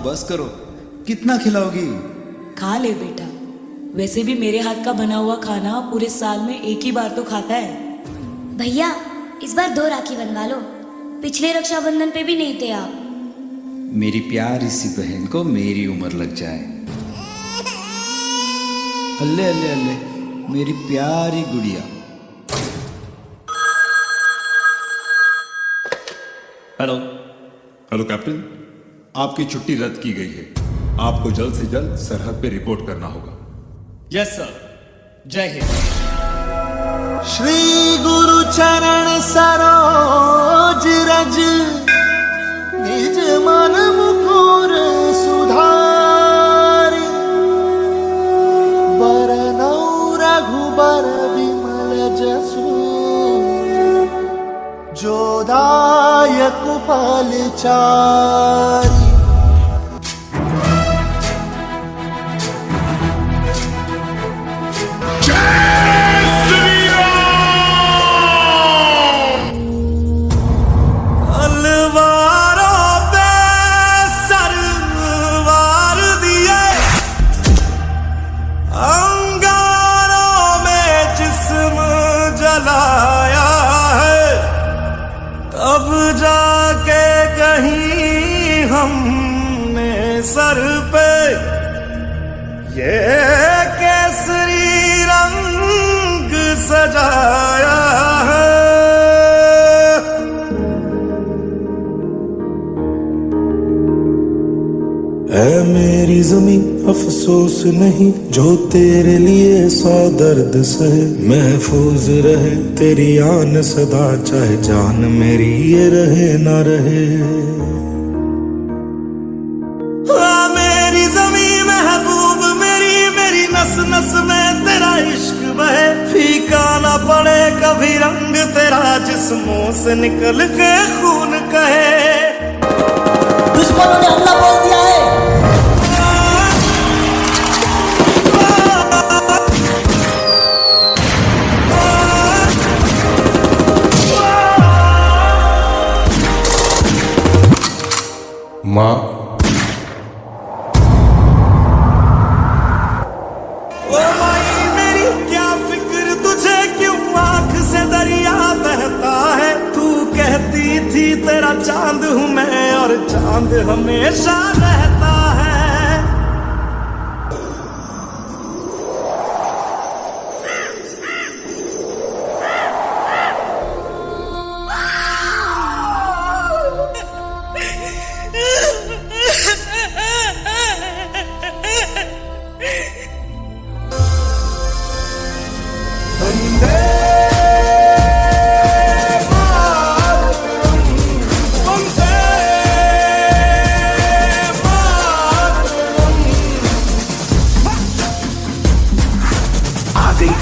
बस करो, कितना खिलाओगी? खा ले बेटा, वैसे भी मेरे हाथ का बना हुआ खाना पूरे साल में एक ही बार तो खाता है। भैया इस बार 2 राखी बनवा लो, पिछले रक्षाबंधन पे भी नहीं थे आप। मेरी प्यारी सी बहन को मेरी उम्र लग जाए। अल्ले अल्ले अल्ले, मेरी प्यारी गुड़िया। हेलो हेलो कैप्टन, आपकी छुट्टी रद्द की गई है। आपको जल्द से जल्द सरहद पे रिपोर्ट करना होगा। यस सर, जय हिंद। श्री गुरु चरण सरोज रज, निज मन मुकुर सुधारि, बरनौ रघुबर विमल जसु, जो दायक फल चारि। अब जाके कहीं हमने सर पे ये केसरी रंग सजाया है। ऐ मेरी ज़मीं अफसोस नहीं, जो तेरे लिए 100 दर्द सहे, महफूज रहे तेरी आन सदा, चाहे जान मेरी ये रहे ना रहे। मेरी ज़मीं महबूब मेरी, मेरी नस नस में तेरा इश्क बहे, फीका ना पड़े कभी रंग तेरा, जिस्मों से निकल के खून कहे। दुश्मनों ने हमला बोल दिया है। माँ, मेरी क्या फिक्र तुझे, क्यों आंख से दरिया बहता है। तू कहती थी तेरा चांद हूँ मैं, और चांद हमेशा रहता है।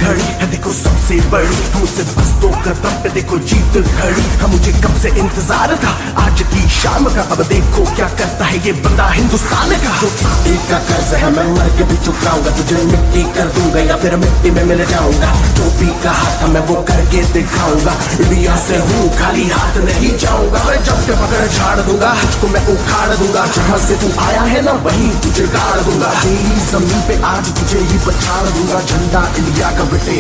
घड़ी है देखो सबसे बड़ी, हमसे बस 2 कदम पे देखो जीत खड़ी। हम मुझे कब से इंतजार था आज की शाम का, अब देखो क्या करता है ये बंदा हिंदुस्तान का। जो मिट्टी का कर्ज है मैं मर के भी चुकाऊंगा, तुझे मिट्टी कर दूंगा या फिर मिट्टी में मिल जाऊंगा। जो भी कहा था मैं वो करके दिखाऊंगा, इंडिया से हूँ खाली हाथ नहीं जाऊंगा। मैं जब के पकड़ झाड़ दूंगा, तुझको मैं उखाड़ दूंगा, जहाँ से तू आया है ना वहीं तुझे गाड़ दूंगा। तेरी जमीन पे आज तुझे ही पछाड़ दूंगा, झंडा इंडिया का बेटे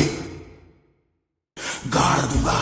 गाड़ दूंगा।